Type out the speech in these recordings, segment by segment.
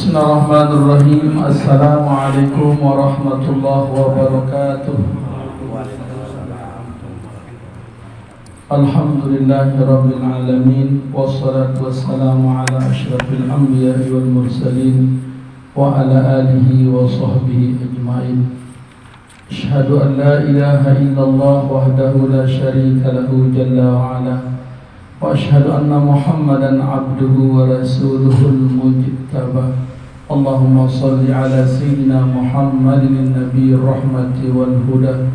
Bismillahirrahmanirrahim. Assalamualaikum warahmatullahi wabarakatuh. Alhamdulillahirabbil alamin wassalatu wassalamu ala asyrafil anbiya'i wal mursalin wa ala alihi wa sahbihi ajma'in. Asyhadu an la ilaha illallah wahdahu la syarika lahu jalla wa ala wa asyhadu anna Muhammadan abduhu wa rasuluhul mujtaba. Allahumma salli ala sayyidina Muhammadin nabiyir rahmati wal huda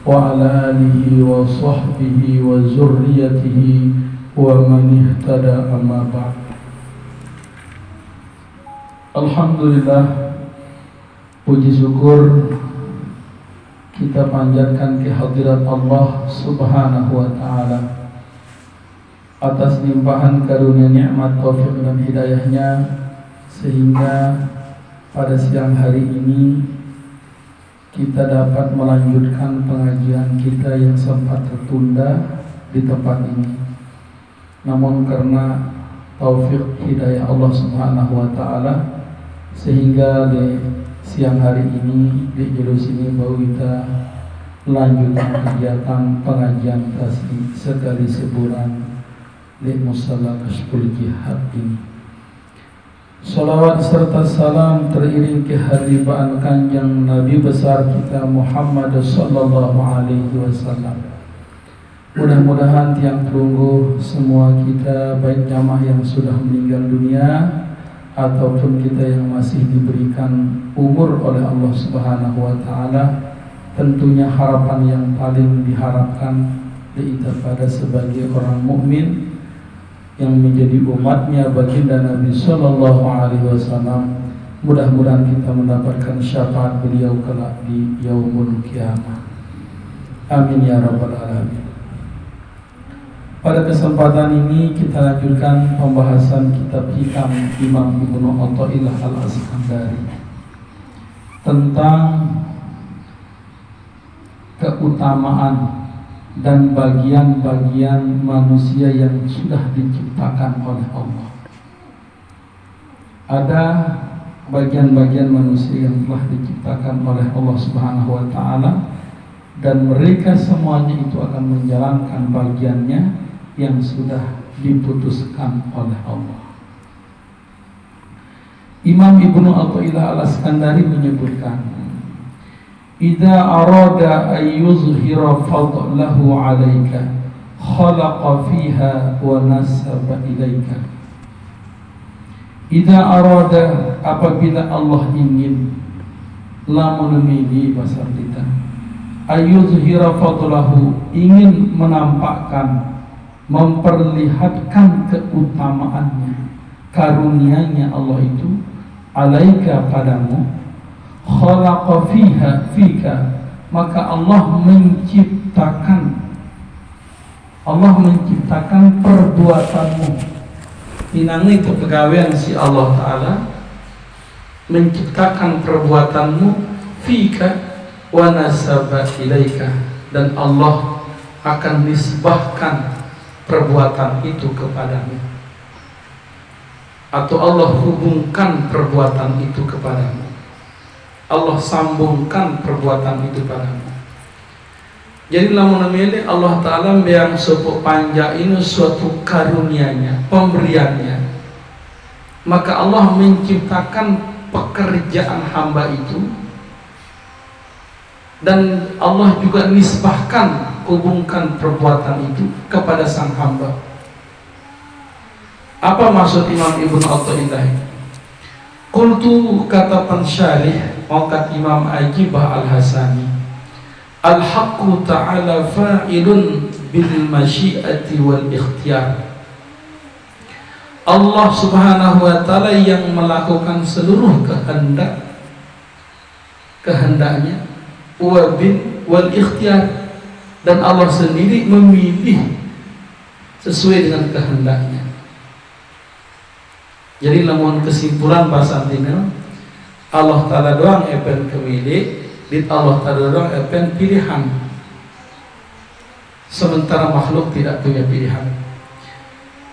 wa ala alihi wa sahbihi wa zurriyatihi wa man ihtada amma ba'd. Alhamdulillah, puji syukur kita panjatkan kehadirat Allah Subhanahu wa ta'ala atas limpahan karunia nikmat taufik dan hidayahnya, sehingga pada siang hari ini kita dapat melanjutkan pengajian kita yang sempat tertunda di tempat ini. Namun karena taufik hidayah Allah Subhanahu wa ta'ala, sehingga di siang hari ini di jurus ini baru kita melanjutkan kegiatan pengajian tasbih sekali sebulan di musalla Kashful Jihad ini. Salawat serta salam teriring keharibaan kanjeng Nabi besar kita Muhammad sallallahu alaihi wasallam. Mudah-mudahan tiang tunggu semua kita, baik jamaah yang sudah meninggal dunia ataupun kita yang masih diberikan umur oleh Allah Subhanahu wa ta'ala, tentunya harapan yang paling diharapkan kita pada sebagai orang mukmin yang menjadi umatnya baginda Nabi sallallahu alaihi wasallam, mudah-mudahan kita mendapatkan syafaat beliau kelak di yaumul qiyamah. Amin ya rabbal alamin. Pada kesempatan ini kita lanjutkan pembahasan kitab hikam Imam Ibnu Athaillah Al-Iskandari tentang keutamaan dan bagian-bagian manusia yang sudah diciptakan oleh Allah. Ada bagian-bagian manusia yang telah diciptakan oleh Allah Subhanahu wa ta'ala, dan mereka semuanya itu akan menjalankan bagiannya yang sudah diputuskan oleh Allah. Imam Ibnu Athaillah Al-Iskandari menyebutkan, idza arada ay yuzhira fadlahu 'alaika khalaqa fiha wa nasaba ilaika. Idza arada, apabila Allah ingin, lamun mili bahasa kita, ay yuzhira fadlahu, ingin menampakkan, memperlihatkan keutamaannya, karunia-Nya Allah itu, alaika padamu, khalaqa fiha fika, maka Allah menciptakan perbuatanmu. Inang itu pegawaian si Allah Ta'ala menciptakan perbuatanmu, fika wa nasaba ilaika, dan Allah akan nisbahkan perbuatan itu kepadamu, atau Allah hubungkan perbuatan itu kepadamu, Allah sambungkan perbuatan itu padamu. Jadi lamun namanya Allah Ta'ala yang sepuk panja ini suatu karunia-Nya, pemberiannya, maka Allah menciptakan pekerjaan hamba itu, dan Allah juga nisbahkan, hubungkan perbuatan itu kepada sang hamba. Apa maksud Imam Ibnu Athaillah? Qultu, kata pensyarih maqat Imam Ajibah Al-Hasani, al-haqqu ta'ala fa'ilun bil masyiati wal ikhtiyar. Allah Subhanahu wa ta'ala yang melakukan seluruh kehendaknya, wal ikhtiyar, dan Allah sendiri memilih sesuai dengan kehendaknya. Jadi namun kesimpulan bahasa Artinya, Allah Ta'ala doang epen kemilih, dit Allah Ta'ala doang epen pilihan, sementara makhluk tidak punya pilihan.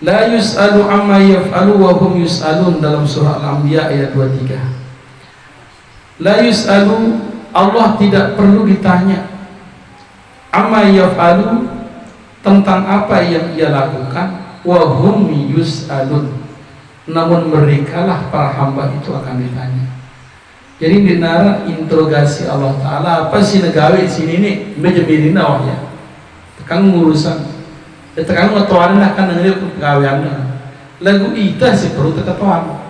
La yus'alu amma yaf'alu wa hum yus'alun, dalam surah Al-Anbiya ayat 23. La yus'alu, Allah tidak perlu ditanya, amma yaf'alu, tentang apa yang ia lakukan, wa hum yus'alun, namun merekalah para hamba itu akan ditanya. Jadi dinara interogasi Allah Ta'ala, apa sih negawe sini nih menjemirin awaknya tekan ngurusan tekan ngetoan lah kan dengan pegawaiannya lagu ita sih perlu teketoan.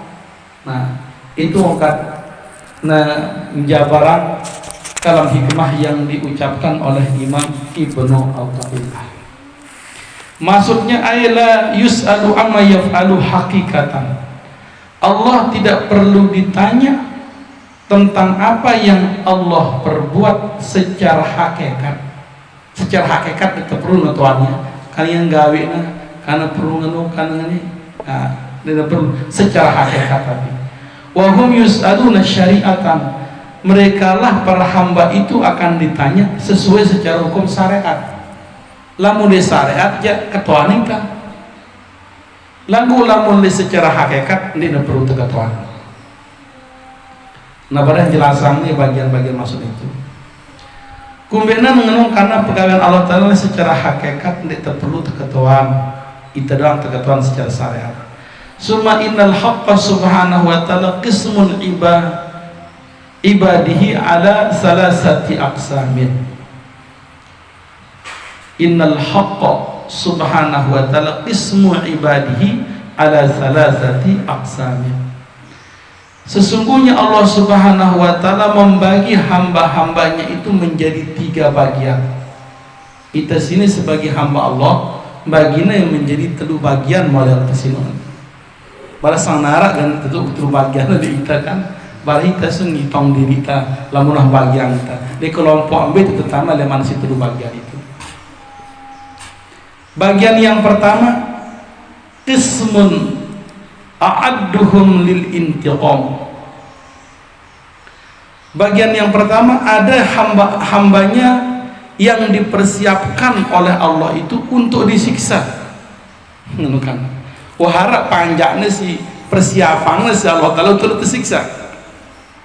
Nah itu angkat jabaran kalam hikmah yang diucapkan oleh Imam Ibnu Athaillah. Maksudnya ayla yus'alu amma yaf'alu hakikatan, Allah tidak perlu ditanya tentang apa yang Allah perbuat secara hakikat. Secara hakikat itu perlu ngatuannya, kalian gawe karena perlu ngenu karena ini, tidak perlu secara hakikat. Tapi wahum yus'aluna syariatan, mereka lah para hamba itu akan ditanya sesuai secara hukum syariat. Lamun di syariat ya ketuaan kan, lamun di secara hakikat tidak perlu ketuaan. Nah pada jelasan ini bagian-bagian maksud itu. Kumbena mengenung karena pegawaian Allah Ta'ala secara hakikat tidak perlu keketuaan, itu doang keketuaan secara syariat. Summa innal haqqa subhanahu wa ta'ala qismun ibadihi ala salasati aqsamin. Innal haqqa subhanahu wa ta'ala qismu ibadihi ala salasati aqsamin. Sesungguhnya Allah Subhanahu wa Ta'ala membagi hamba-hambanya itu menjadi 3 bagian. Kita sini sebagai hamba Allah, baginya yang menjadi 3 bagian model kesini. Pada sang narak dan tentu bagian di kita kan, bari kita sengitong diri kita, lamunah bagian kita. Di kelompok ambil itu terutama leman si 3 bagian itu. Bagian yang pertama, ismun a'adduhum lil intiqam. Bagian yang pertama ada hambanya yang dipersiapkan oleh Allah itu untuk disiksa. Kan? Wah harap panjangnya si persiapannya si Allah Ta'ala untuk disiksa.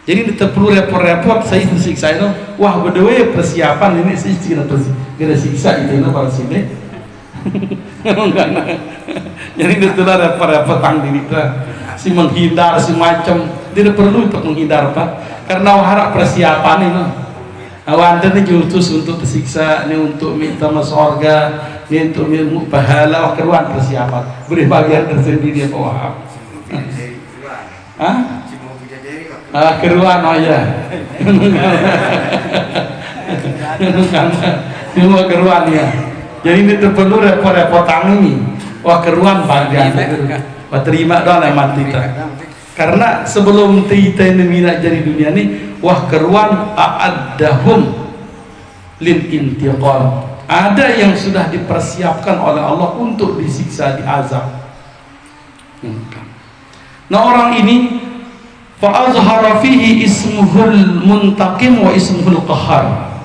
Jadi tidak perlu repot-repot saya disiksa itu. Wah berdua persiapan ini sih kita siksa itu pada sini. Jadi itulah repot-repot tang diri kita si menghindar si macam tidak perlu untuk menghindar Pak, karena harap persiapan ini awan ini jutus untuk tersiksa, ini untuk minta masuk surga, ini untuk ilmu pahala, keruan persiapan beri bagian tersendiri Pak Wahab. Keruan oh ya semua keruan ya. Jadi ini perlu repot-repot ini. Wah keruan bagian. Wah terima doang yang mati kita. Karena sebelum kita ini minat jadi dunia ini, wah keruan a'addahum lil intiqam. Ada yang sudah dipersiapkan oleh Allah untuk disiksa, diazab. Nah orang ini fa azhara fihi ismuhul muntaqim wa ismuhul qahar.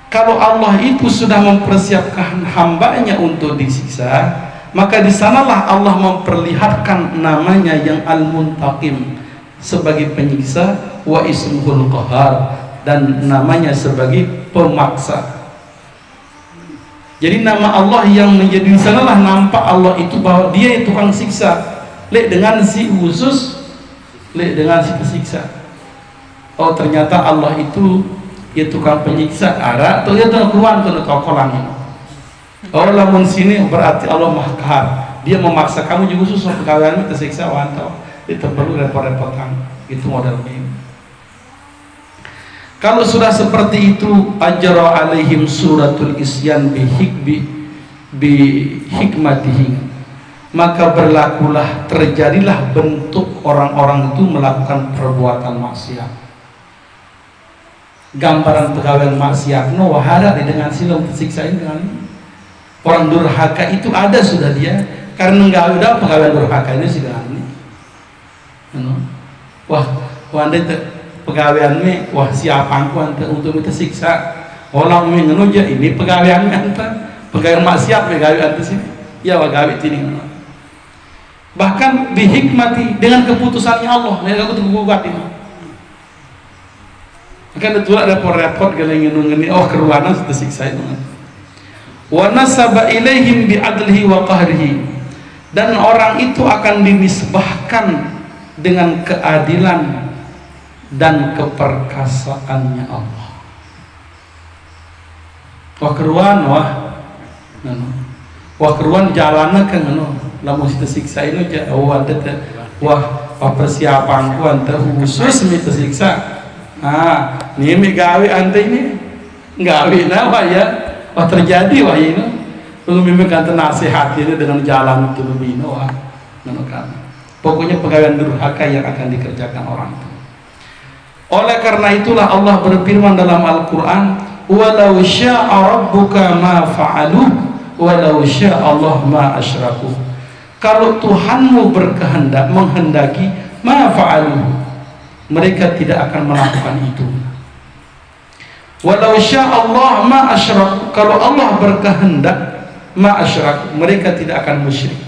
Kalau Allah itu sudah mempersiapkan hambanya untuk disiksa, maka di sanalah Allah memperlihatkan namanya yang Al-Muntaqim sebagai penyiksa, wa ismuhul qahar, dan namanya sebagai pemaksa. Jadi nama Allah yang menjadi di sanalah nampak Allah itu bahwa dia itu tukang siksa, lek dengan si khusus, lek dengan si pesiksa. Oh ternyata Allah itu ya tukang penyiksa, ada tuh ya tuh keluar tuh tokolan ini. Oh lamun sini berarti Allah mahkar, dia memaksa kamu juga susah pegawaianmu tersiksa wantau, itu perlu repot-repotan, itu model ini. Kalau sudah seperti itu, ajra alaihim suratul isyan bi hikmatihi, maka berlakulah, terjadilah bentuk orang-orang itu melakukan perbuatan maksiat. Gambaran pegawai maksiat no wahara dengan silam tersiksa ini dengan orang durhaka itu ada sudah dia, karena nggak ada pegawai durhaka ini sudah ini. Wah anda pegawaiannya wah siapa aku anda untuk tersiksa orang mengenuja ini pegawaiannya anda pegawai maksiat pegawai anda sini ya pegawai ini bahkan dihikmati dengan keputusannya Allah. Nek aku tergugat ini. Maka itu ada repot galeng ngene oh keruana tersiksa itu. Wa nasaba ilaihim bi'adlihi wa qahrihi, dan orang itu akan dinisbahkan dengan keadilan dan keperkasaannya Allah. Wah keruan wah keruan jalanna kan lamun tersiksa ini wah persiapanku anta khusus mi tersiksa. Ini gawe ante ini gawe wah ya wah terjadi wah ini belum mimpi kata nasihat ini dengan jalan itu lebih wah kan pokoknya pegawai durhaka yang akan dikerjakan orang itu. Oleh karena itulah Allah berfirman dalam Al-Quran, walau sya'a rabbuka ma fa'aluh walau sya'a Allah ma asyraku. Kalau Tuhanmu berkehendak menghendaki ma fa'aluh, mereka tidak akan melakukan itu. Walau sya'a Allah ma asyraku, kalau Allah berkehendak ma asyraku, mereka tidak akan musyrik.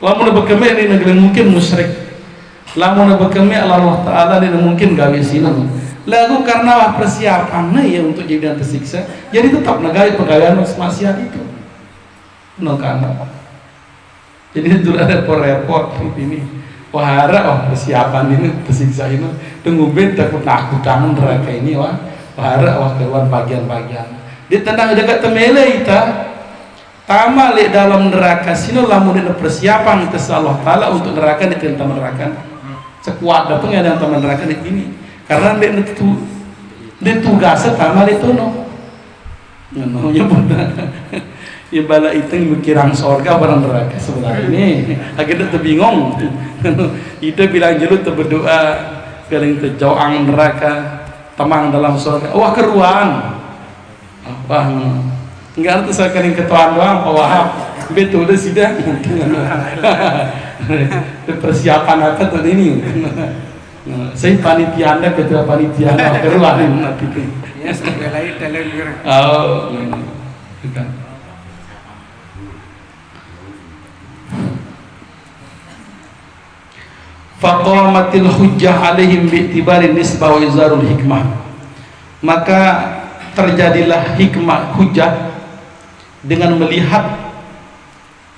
Lamun berkemeh ini negeri mungkin musyrik. Lamun berkemeh Allah Ta'ala ini mungkin gawe sina. Lalu karena persiapannya ya untuk jadi tersiksa, jadi tetap negara pegawai maksiat itu. Karena jadi itu ada repot ini. Wahara persiapan ini tersiksa ini. Tunggu takut tangan neraka ini wahara keluar bagian-bagian. Dia tendang dekat temele ita. Tamal dalam neraka sini lamun ada persiapan tes Allah Ta'ala untuk neraka ditentang neraka. Sekuat datang ada teman neraka di sini. Karena dia tugasnya tamal itu ya benar. Ya bala itu mikirang surga barang neraka sebenarnya ini. Akhirnya terbingung. Itu bilang jelut berdoa paling terjauh neraka, temang dalam surga. Wah keruan. Apa? Enggak itu saya kering ketuaan doang, Pak Wahab. Betul dah sudah. Persiapan apa tuh ini? Saya panitia Anda, ketua panitia Anda keluarin nanti. Ya, sekali lagi teler. Oh, bukan. Faqamatil hujjah alaihim bi'tibari nisbah wa izarul hikmah. Maka terjadilah hikmah hujjah dengan melihat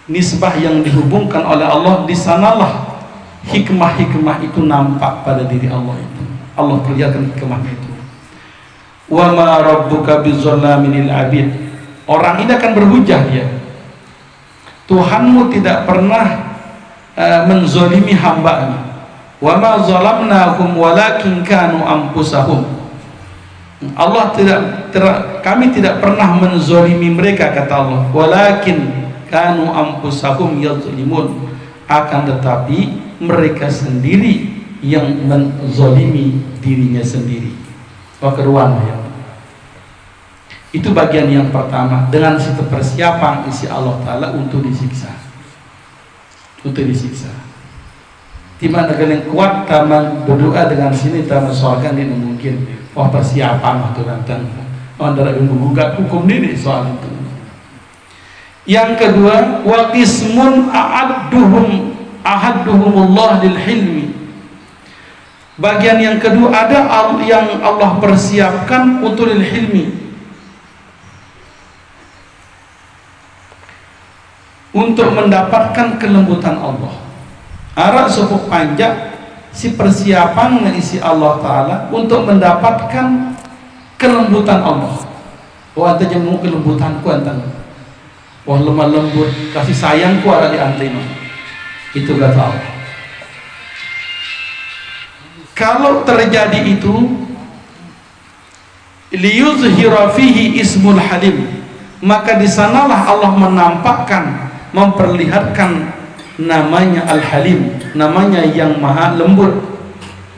nisbah yang dihubungkan oleh Allah. Di sanalah hikmah-hikmah itu nampak pada diri Allah itu. Allah perlihatkan hikmah itu. Wa ma rabbuka bizzallamin lil abid. Orang ini akan berhujjah dia. Tuhanmu tidak pernah menzolimi hambanya. Wa ma zalamnahum walakin kanu anfusahum. Allah kami tidak pernah menzolimi mereka, kata Allah. Walakin kanu anfusahum yazlimun. Akan tetapi mereka sendiri yang menzolimi dirinya sendiri. Keruan ya. Itu bagian yang pertama, dengan situ persiapan isi Allah Ta'ala untuk disiksa. Untuk disiksa. Dimana kalian kuat taman berdoa dengan sini taman soalkan ini mungkin persiapan waktu datang. Antara yang menggugat hukum diri soal itu. Yang kedua, wa qismun ahadduhumullah lil hilmi. Bagian yang kedua ada yang Allah persiapkan untuk lil hilmi, untuk mendapatkan kelembutan Allah. Arak sopok panjang si persiapan mengisi Allah Ta'ala untuk mendapatkan kelembutan Allah. Wah anta jemu kelembutanku anta. Wah lemah lembut kasih sayangku ada di antena. Itu kata Allah. Kalau terjadi itu, liyuzhira fihi ismul halim, maka di sanalah Allah menampakkan, memperlihatkan namanya Al-Halim, namanya yang maha lembut,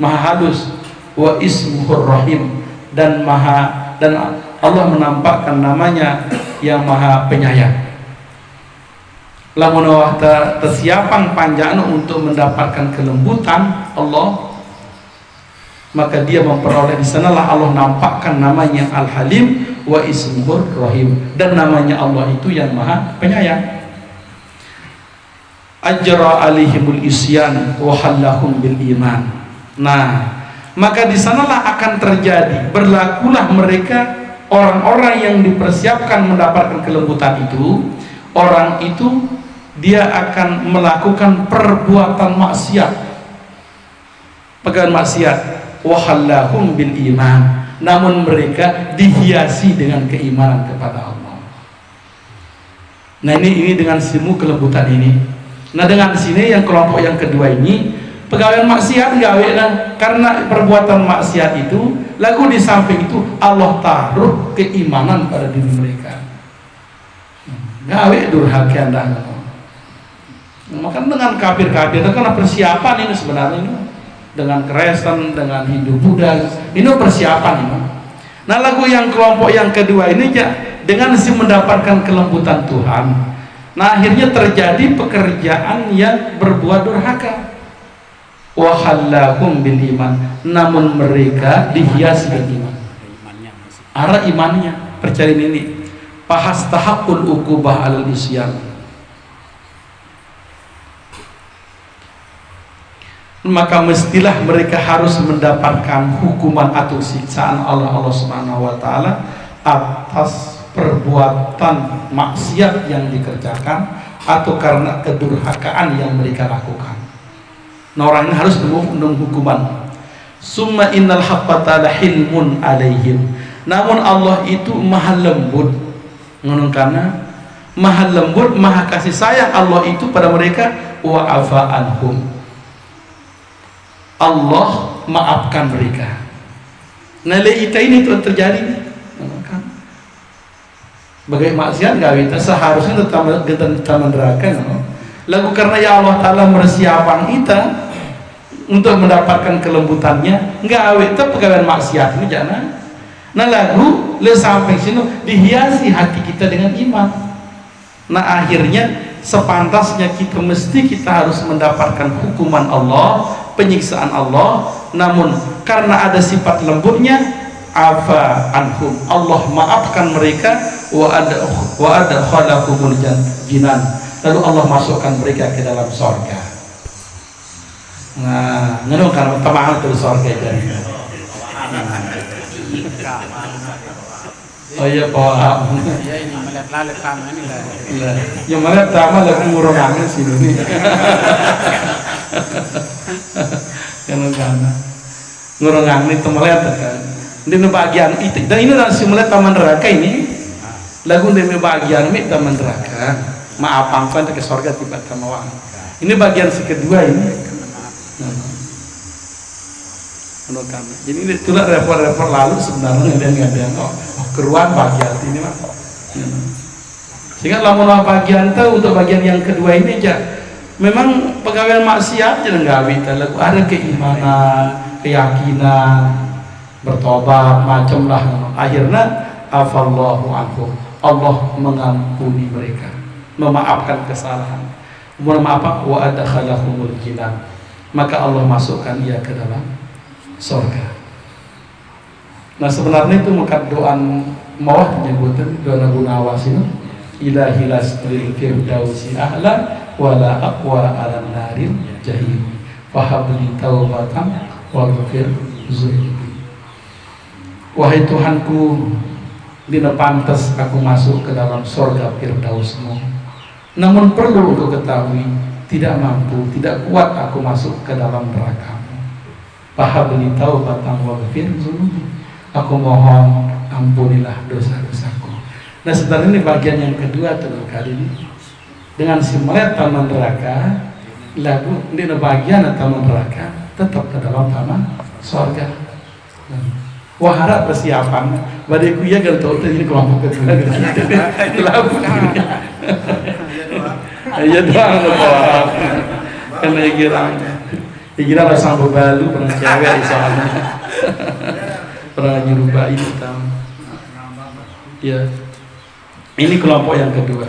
maha halus, wa ismuhur rahim, dan Allah menampakkan namanya yang maha penyayang. Lamun wahta tersiapan panjang untuk mendapatkan kelembutan Allah, maka dia memperoleh di sanalah Allah nampakkan namanya Al-Halim wa ismuhur rahim, dan namanya Allah itu yang maha penyayang. ajra alaihimul isyan wa hallahum bil iman. Nah, maka di sanalah akan terjadi berlakulah mereka orang-orang yang dipersiapkan mendapatkan kelembutan itu. Orang itu dia akan melakukan perbuatan maksiat, pekerjaan maksiat, wa hallahum bil iman, namun mereka dihiasi dengan keimanan kepada Allah. Nah, ini dengan simu kelembutan ini. Nah, dengan sini yang kelompok yang kedua ini pegawai maksiat gawe karena perbuatan maksiat itu lalu di samping itu Allah taruh keimanan pada diri mereka. Gawe durhaka anda. Maka dengan kafir-kafir itu kan persiapan ini sebenarnya ini. Dengan Kristen, dengan Hindu Buddha, ini persiapan ini. Nah, lagu yang kelompok yang kedua ini ya dengan si mendapatkan kelembutan Tuhan. Nah, akhirnya terjadi pekerjaan yang berbuat durhaka. Wa hallahum bil iman, namun mereka dihiasi dengan iman. Arah imannya, percaya ini. Fahastahaqul uqubah alal isyan. Maka mestilah mereka harus mendapatkan hukuman atau siksaan Allah Subhanahu wa taala atas perbuatan maksiat yang dikerjakan atau karena kedurhakaan yang mereka lakukan. Nah, orang ini harus menunggu hukuman. Summa innal haqqa ta'ala hilmun alaihim. Namun Allah itu maha lembut, karena maha lembut, maha kasih sayang Allah itu pada mereka. Wa afa anhum, Allah maafkan mereka. Nah, kita ini itu terjadi. Bagai maksiat gawe kita seharusnya tetap neraka. Lalu karena ya Allah Ta'ala mersiapkan kita untuk mendapatkan kelembutannya, gawe kita pegawai maksiat ini jangan. Nah, lagu le sampai sini dihiasi hati kita dengan iman. Nah, akhirnya sepantasnya kita harus mendapatkan hukuman Allah, penyiksaan Allah. Namun karena ada sifat lembutnya, afa anhum, Allah maafkan mereka. Wa adkhalahumul jinan, lalu Allah masukkan mereka ke dalam surga. Nah, ngenong kan tamang ke surga jadi. Oh iya, Pak. Ya, ini melihat lalat taman ini lah. Yang melihat taman lagi ngurangin sini nih. Ngenong kan. Ngurangin itu melihat kan. Di bagian itu dan ini langsung melihat taman neraka ini. Lagu demi bagian mi taman neraka, maafkan ke surga tiba tamawang. Ini bagian kedua ini. Jadi ini itulah report lalu sebenarnya ada keruan bagian ini mah. Sehingga lamun bagian itu untuk bagian yang kedua ini aja. Memang pegawai maksiat jangan gawe lagu ada keimanan, keyakinan, bertobat macam lah. Akhirnya afallahu anhum, Allah mengampuni mereka, memaafkan kesalahan. Memaafkan wa adkhalahumul jinan, maka Allah masukkan ia ke dalam surga. Nah, sebenarnya itu maka doa mawah penyebutan doa Nawawi ini, ilahi lasril firdausi ahla wala aqwa ala naril jahim fahabli taubatan waghfir dzunbi. Wahai Tuhanku, dina pantas aku masuk ke dalam surga Firdausmu, namun perlu untuk ketahui tidak mampu, tidak kuat aku masuk ke dalam neraka-Mu. Fahabli taubatan waghfir dzunbi, aku mohon ampunilah dosa-dosaku. Nah, sebenarnya ini bagian yang kedua tuh kali ini dengan si melihat taman neraka, lagu di bagian taman neraka tetap ke dalam taman surga. Wah, harap persiapan badaiku ya kan tahu ini kelompok kedua gitu. Lagu ya doang loh, karena kira rasa bebalu pernah cewek soalnya pernah nyuruh itu tahu ya. Ini kelompok yang kedua.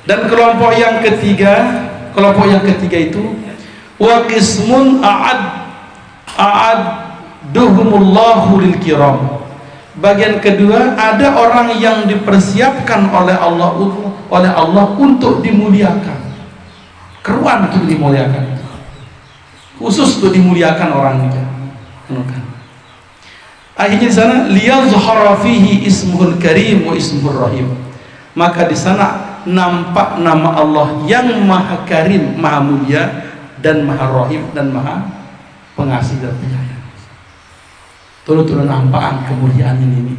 Dan kelompok yang ketiga itu wa qismun a'adduhumullahu lil kiram. Bagian kedua, ada orang yang dipersiapkan oleh Allah untuk dimuliakan. keruan itu dimuliakan, khusus untuk dimuliakan orang itu. Akhirnya di sana liyazhara fihi ismuhul karim wa ismuhur rahim. Maka di sana nampak nama Allah yang maha karim, maha mulia, dan maha rahim, dan maha pengasih dan penyayang. Turun-turun nampakan kemuliaan ini.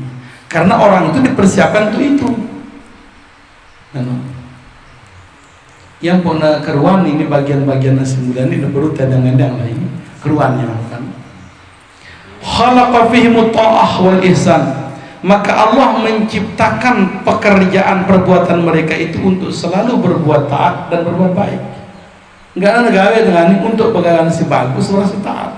Karena orang itu dipersiapkan untuk itu. Yang pernah keruan ini bagian-bagian nasi mulia ini baru tadang-tadang lah ini keruannya kan. Khalaqa fihim ta'ah wal ihsan. Maka Allah menciptakan pekerjaan perbuatan mereka itu untuk selalu berbuat taat dan berbuat baik. Enggak ada gawe dengan untuk pegangan si bagus orang si taat.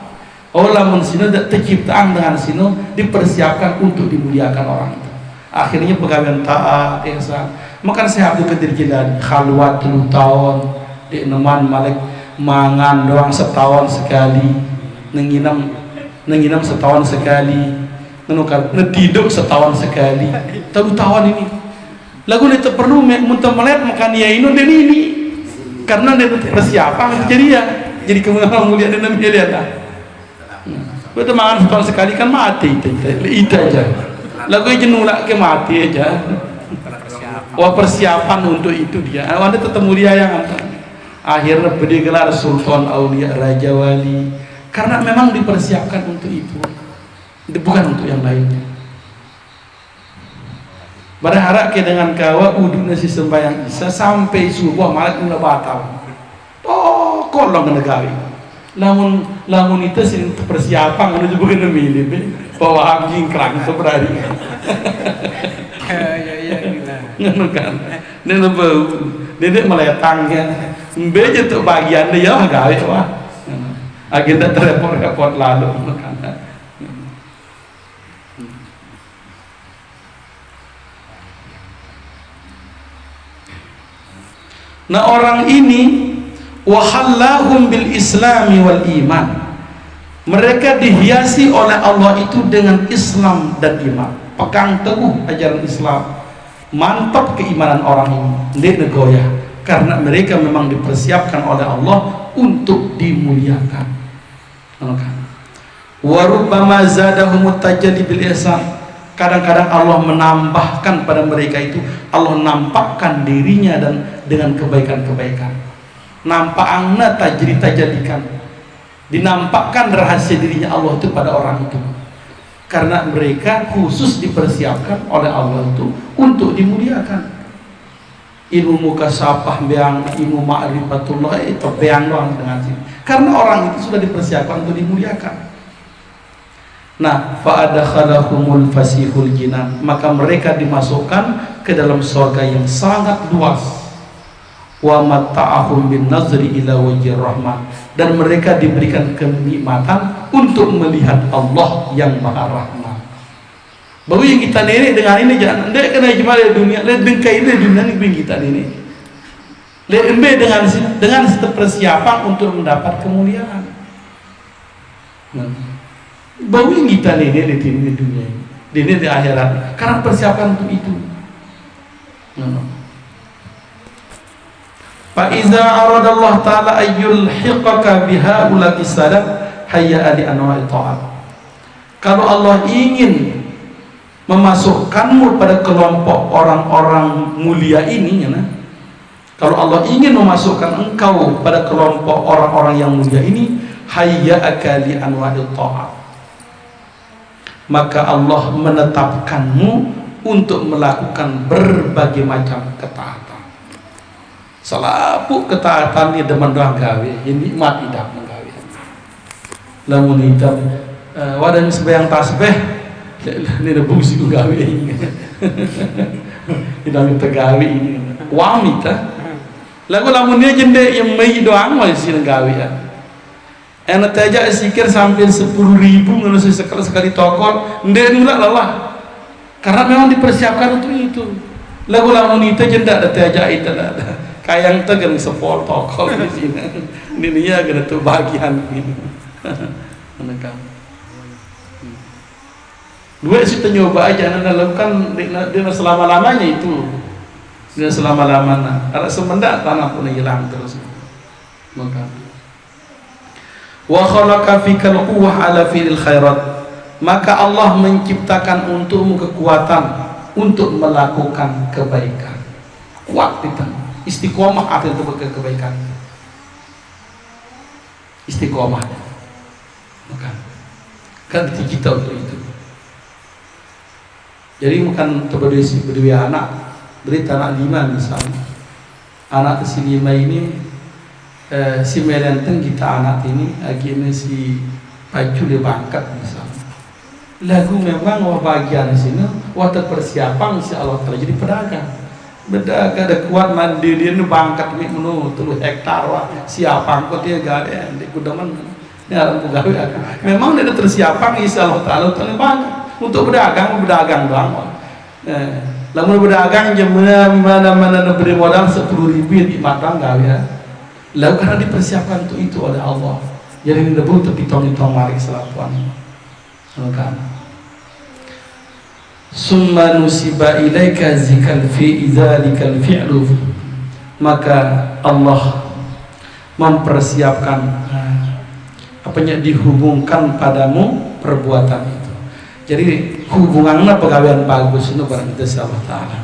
Allah mensino terciptaan dengan sino dipersiapkan untuk dimuliakan orang itu. Akhirnya pegawai taat, ihsan. Makan saya Abdul Qadir Jilani khalwat 3 tahun di neman malik mangan doang setahun sekali, nenginam setahun sekali, menukar ngediduk setahun sekali. Tahun ini lagu itu perlu muntah melihat makan ya ini karena dia persiapan jadi kemudian mulia dan mulia dah. Betul makan setahun sekali kan mati itu aja. Lagu itu nulak ke mati aja. Wah persiapan untuk itu dia. Anda tetap mulia yang akhirnya bergelar Sultan Aulia Raja Wali karena memang dipersiapkan untuk itu, bukan untuk yang lainnya. Berharap ke dengan kawa udu nasi sembahyang isa sampai subuh malam mula batal. Oh kolong negawi. Lamun itu sih persiapan menuju bukan milih bawa anjing kerang itu berani. Ngono kan nek bau dedek meletangnya mbeje tuh bagian dia gawe wah agenda terrepot-repot lalu kan. Nah orang ini wahallahum bil islami wal iman, mereka dihiasi oleh Allah itu dengan Islam dan iman, pegang teguh ajaran Islam, mantap keimanan orang ini, tidak goyah, karena mereka memang dipersiapkan oleh Allah untuk dimuliakan. Warubbama zadahumut tajalli bil ihsan. Kadang-kadang Allah menambahkan pada mereka itu, Allah nampakkan dirinya dan dengan kebaikan-kebaikan. Nampaknya tajadikan, dinampakkan rahasia dirinya Allah itu pada orang itu. Karena mereka khusus dipersiapkan oleh Allah itu untuk dimuliakan. Ilmu mukasafah beang, ilmu ma'rifatullah itu beang doang dengan sini. Karena orang itu sudah dipersiapkan untuk dimuliakan. Nah, fa'adakhalahumul fasihul jinan, maka mereka dimasukkan ke dalam surga yang sangat luas. Wa matta'ahum bin nazri ila wajhir rahman, dan mereka diberikan kenikmatan untuk melihat Allah yang Maha Rahman. Baru yang kita nenek dengan ini jangan ndek kena cuma di dunia, lihat dengkai ini dunia ini kita ini. Lihat dengan persiapan untuk mendapat kemuliaan. Baru yang kita nenek di dunia ini, di akhirat, karena persiapan untuk itu. Fa'iza aradallah ta'ala ayyulhiqaka bihaulaki salat hayya ali anwa'i ta'at. Kalau Allah ingin memasukkanmu pada kelompok orang-orang mulia ini, ya, kalau Allah ingin memasukkan engkau pada kelompok orang-orang yang mulia ini, hayya akali anwa'i ta'at, maka Allah menetapkanmu untuk melakukan berbagai macam ketaatan. Salapu ketaatan ni demen doang gawe, yang nikmat idap menggawe. Lamun idap wadah sembahyang tasbih, ni ada fungsi gawe ini. Idap tergawe ini. Wami ta. Lagu lamun dia jende yang mai doang masih gawe ya. Enak aja sikir sampai 10.000 ngono sekali tokol, ndek nulak lelah. Karena memang dipersiapkan untuk itu. Lagu lamun itu jenda ada aja itu ada. Kayang tegang sepol tokol di sini. Ini dia kena tuh bagian ini. Menekam. Dua sih nyoba aja, anda lakukan dia selama-lamanya itu. Dia selama-lamanya. Ada semendak tanah pun hilang terus. Maka wa khalaqa fikal quwwah ala fi'il khairat, maka Allah menciptakan untukmu kekuatan untuk melakukan kebaikan. Kuat kita, istiqomah akhir kebaikan. Istiqomah. Maka kan kita untuk itu. Jadi bukan berdua anak, berita anak 5 misalnya. Anak si 5 ini si melenteng kita anak ini akhirnya si pacu dia bangkat misalnya. Lagu memang bagian sini waktu persiapan si Allah Taala jadi pedagang. Bedagang ada kuat mandi dia nu bangkat ni menu 3 hektar wah siapa kok dia gawe di kudaman. Ini alam gawe memang dia tersiapan si Allah Taala bangkat untuk berdagang doang. Lamun berdagang jam mana beri modal 10.000 di matang gawe ya. Lalu karena dipersiapkan untuk itu oleh Allah. Jadi debu tepi tong-tong mari selapuan. Kan. Summa nusiba ilaika zikal fi idzalikal fi'lu. Maka Allah mempersiapkan apanya dihubungkan padamu perbuatan itu. Jadi hubungannya pegawaian bagus itu barang itu Allah Ta'ala.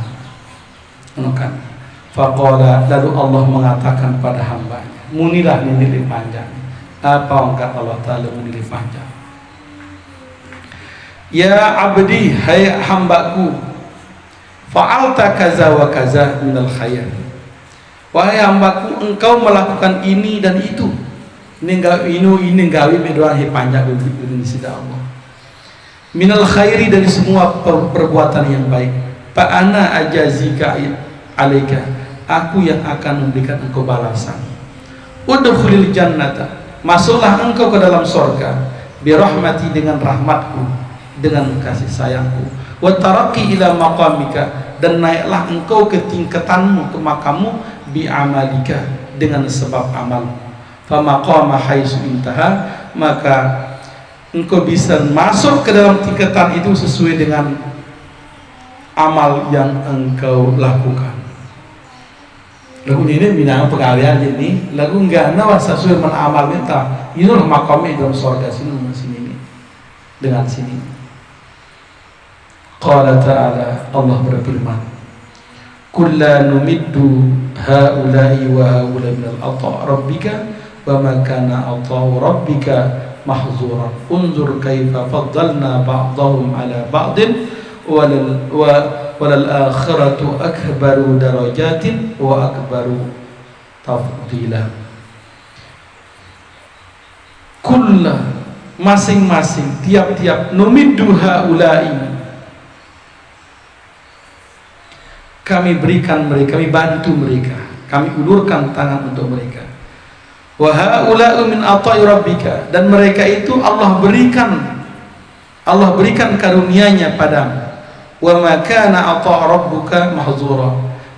Kan. Faqala, lalu Allah mengatakan pada hambanya, munilah menilai panjang. Apa ungkap Allah Ta'ala menilai panjang? Ya abdi, hai hambaku, fa'alta kaza wa kaza minal khair. Wahai hambaku, engkau melakukan ini dan itu. Ini gawi berdoa hai panjang di sisi Allah. Minal khairi, dari semua perbuatan yang baik. Fa'ana ajazika alaika, aku yang akan memberikan engkau balasan. Udkhulil jannata, masuklah engkau ke dalam surga, bi rahmati, dengan rahmatku, dengan kasih sayangku. Wa taraqi ila maqamika, dan naiklah engkau ke tingkatanmu, ke makamu, bi amalika, dengan sebab amalmu. Fa maqama haitsu intaha, maka engkau bisa masuk ke dalam tingkatan itu sesuai dengan amal yang engkau lakukan. Lagu ini binang pegawaian ini, lagu enggak nawa sesuai menamal minta. Inilah makamnya dalam surga sini dengan sini. Qala ta'ala, Allah berfirman, kulla numiddu haula'i wa haula'i minal ata' rabbika wa ma kana ata'u rabbika mahzuran. Unzur kaifa faddalna ba'dahum ala ba'din walal akhiratu akbaru darajatin wa akbaru tafdila. Kulla, masing-masing, tiap-tiap, numiddu haula'i, kami berikan mereka, kami bantu mereka, kami ulurkan tangan untuk mereka. Wa haula'u min ata'i rabbika, dan mereka itu Allah berikan karunia-Nya padamu. Wa ma kana ata' rabbuka mahzura,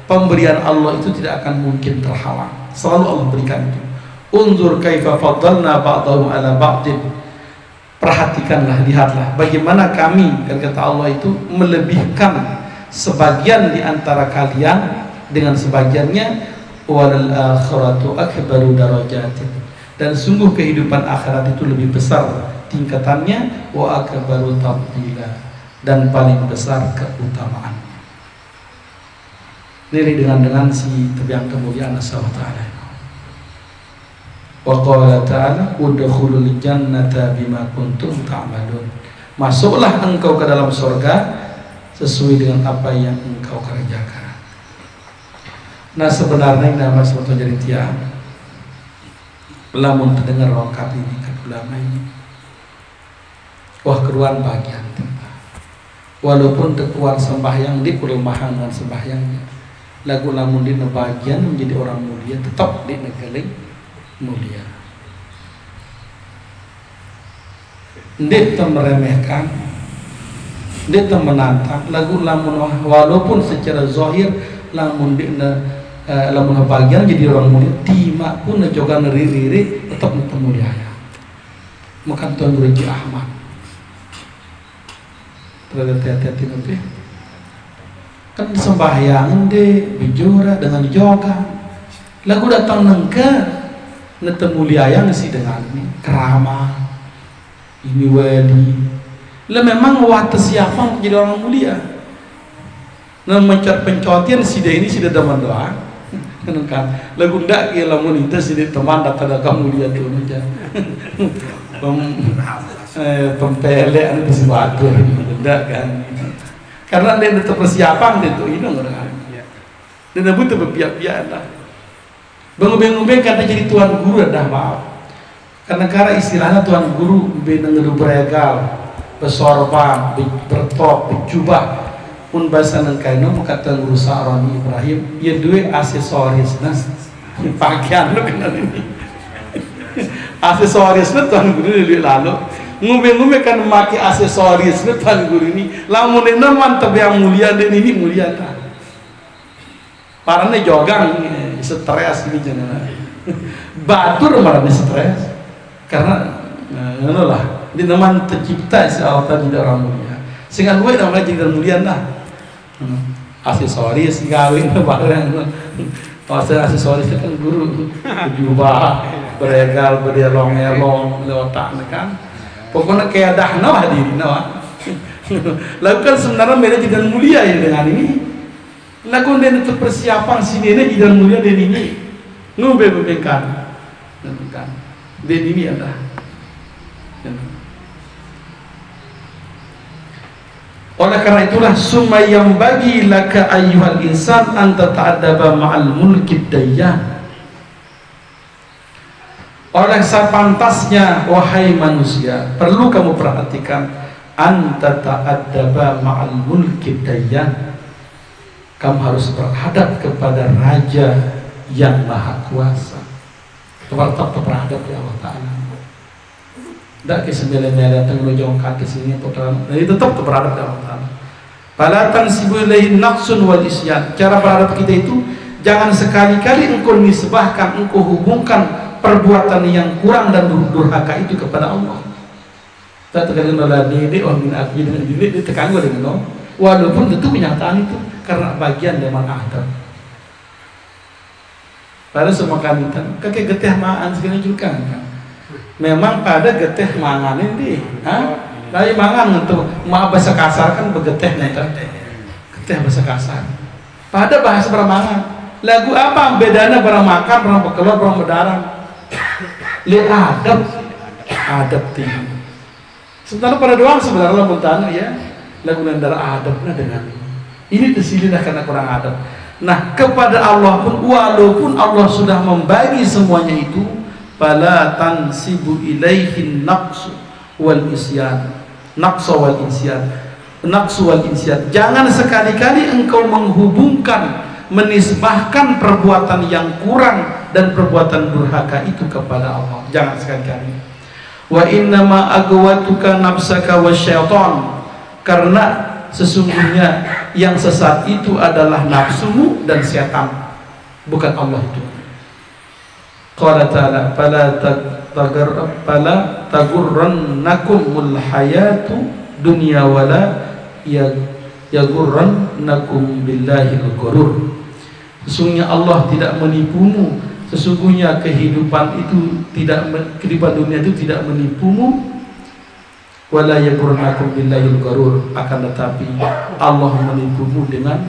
pemberian Allah itu tidak akan mungkin terhalang, selalu Allah berikan itu. Unzur kaifa faddalna ba'dahum ala ba'din, perhatikanlah, lihatlah bagaimana kami, dan kata Allah itu, melebihkan sebagian di antara kalian dengan sebagiannya. Walal akhiratu akbaru darajatin, dan sungguh kehidupan akhirat itu lebih besar tingkatannya. Wa akbaru tafdila, dan paling besar keutamaannya. Ini dengan si yang kemuliaan Allah Ta'ala. Wa qala ta'ala udkhulul jannata bima kuntum ta'malun, masuklah engkau ke dalam surga sesuai dengan apa yang engkau kerjakan. Nah sebenarnya nama suatu jadi tiang lamun terdengar rongkap ini kan ulama ini, wah keruan bagian tempat. Walaupun terkeluar sembahyang di perumahan dengan sembahyangnya, lagu lamun di bagian menjadi orang mulia, tetap di negeri mulia. Ndik meremehkan, ndik menantang, lagu lamun walaupun secara zahir lamun di lamun bagian jadi orang mulia, tima pun joga neriri tetap mulia ya. Makan tuan Reji Ahmad terhadap hati-hati nanti kan sembahyang deh bijura dengan joga lagu datang nengka netemuliayang sih dengan ini keramat, ini wali. Lah memang wates siapa menjadi orang mulia? Nah mencot-pencotian si dia ini sudah teman doa, kan? Lagu ndak ke lamun itu si dia teman datang kamu mulia tu aja. Pempele anu besi batu, ndak kan? Karena dia tetap persiapan itu ini orang. Dan butuh berpiak-piak dah. Bengong-bengong kata jadi tuan guru dah maaf. Karena istilahnya tuan guru benang beregal, bersorban, bertop, berjubah. Pun bahasa nengkaino kata guru Sa'roni Ibrahim, ya dua aksesoris nas pakaian lo kena ini. Aksesoris lo tuan guru dulu lalu. Ngube-ngube kan memakai aksesoris lo tuan guru ini. Lamun ini mantap yang mulia dan ini mulia tak. Parane jogang stres ini jangan. Batur marane stres. Karena ngono lah, di nama tercipta si Allah tadi orang mulia. Sehingga gue namanya jadi mulia lah. Aksesoris gawin barang. Aksesoris kan guru jubah, beregal, berelong-elong, lewatak kan. Pokoknya kayak dah nawa diri nawa. Lalu kan sebenarnya mereka jadi mulia ya dengan ini. Lagu dan itu persiapan sini ini tidak mulia dan ini nubeng-bengkan dan ini ada oleh karena itulah summa yang bagi laka ayyuhal insan anta ta'addaba ma'al mulkid dayyan. Oleh sepantasnya wahai manusia perlu kamu perhatikan anta ta'addaba ma'al mulkid dayyan. Kamu harus berhadap kepada Raja yang Maha Kuasa. Tetap berhadap ya Allah Ta'ala. Tidak kesembilan-sembilan datang menjauh kaki sini atau terang. Jadi tetap berhadap ya Allah Ta'ala. Fala tansibu ilaihi naqsun wal isyan. Cara berhadap kita itu jangan sekali-kali engkau nisbahkan, engkau hubungkan perbuatan yang kurang dan durhaka itu kepada Allah. Tak terkadang dalam diri orang min akhi dengan diri ditekan gue dengan walaupun tentu kenyataan itu karena bagian dari adab. Pada semua kami kakek getih mangan segala juga kan. Memang pada getih mangan ini, dari mangan untuk maaf bahasa kasar kan begetih nanti. Getih bahasa kasar. Pada bahasa bermangan. Lagu apa bedanya barang makan, barang bekelor, barang berdarah. Lihat adab tinggi. Sementara pada doang sebenarnya mentanu ya. Lagu darah adabnya dengan ini tersilih karena kurang adab. Nah kepada Allah pun walaupun Allah sudah membagi semuanya itu, fala tansibu ilaihin naqsu wal isyan. Naqsu wal isyan. Naqsu wal isyan. Jangan sekali-kali engkau menghubungkan, menisbahkan perbuatan yang kurang dan perbuatan durhaka itu kepada Allah. Jangan sekali-kali. Wa innama agwatuka nafsaka wasyaitan. Karena sesungguhnya yang sesat itu adalah nafsumu dan setan, bukan Allah itu. Qala ta'ala fala tagurrannakumul hayatu dunya wala yagurrannakum billahil ghurur. Sesungguhnya Allah tidak menipumu, sesungguhnya kehidupan dunia itu tidak menipumu. Wala yagurnakum billahil gharur, akan tetapi Allah menipumu dengan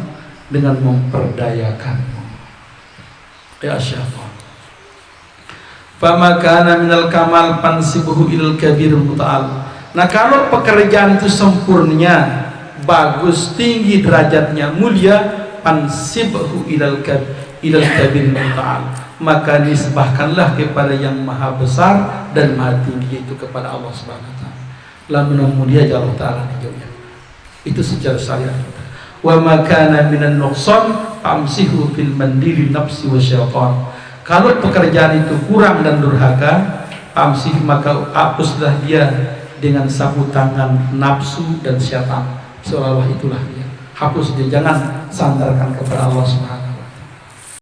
memperdayakanmu. Ya syaitan. Fama kana minal kamal pansibuhu ilal kabir muta'al. Nah kalau pekerjaan itu sempurna, bagus, tinggi derajatnya, mulia, pansibuhu ilal kabir muta'al, maka nisbahkanlah kepada yang maha besar dan maha tinggi, itu kepada Allah Subhanahu wa ta'ala. Lamun mulia Allah Ta'ala dijauhnya. Itu secara syariat kita. Wa makana minan nuqsan famsihu fil mandiri nafsi wa syaitan. Kalau pekerjaan itu kurang dan durhaka, famsih maka hapuslah dia dengan sapu tangan nafsu dan syaitan. Seolah-olah itulah dia. Hapus dia, jangan sandarkan kepada Allah Subhanahu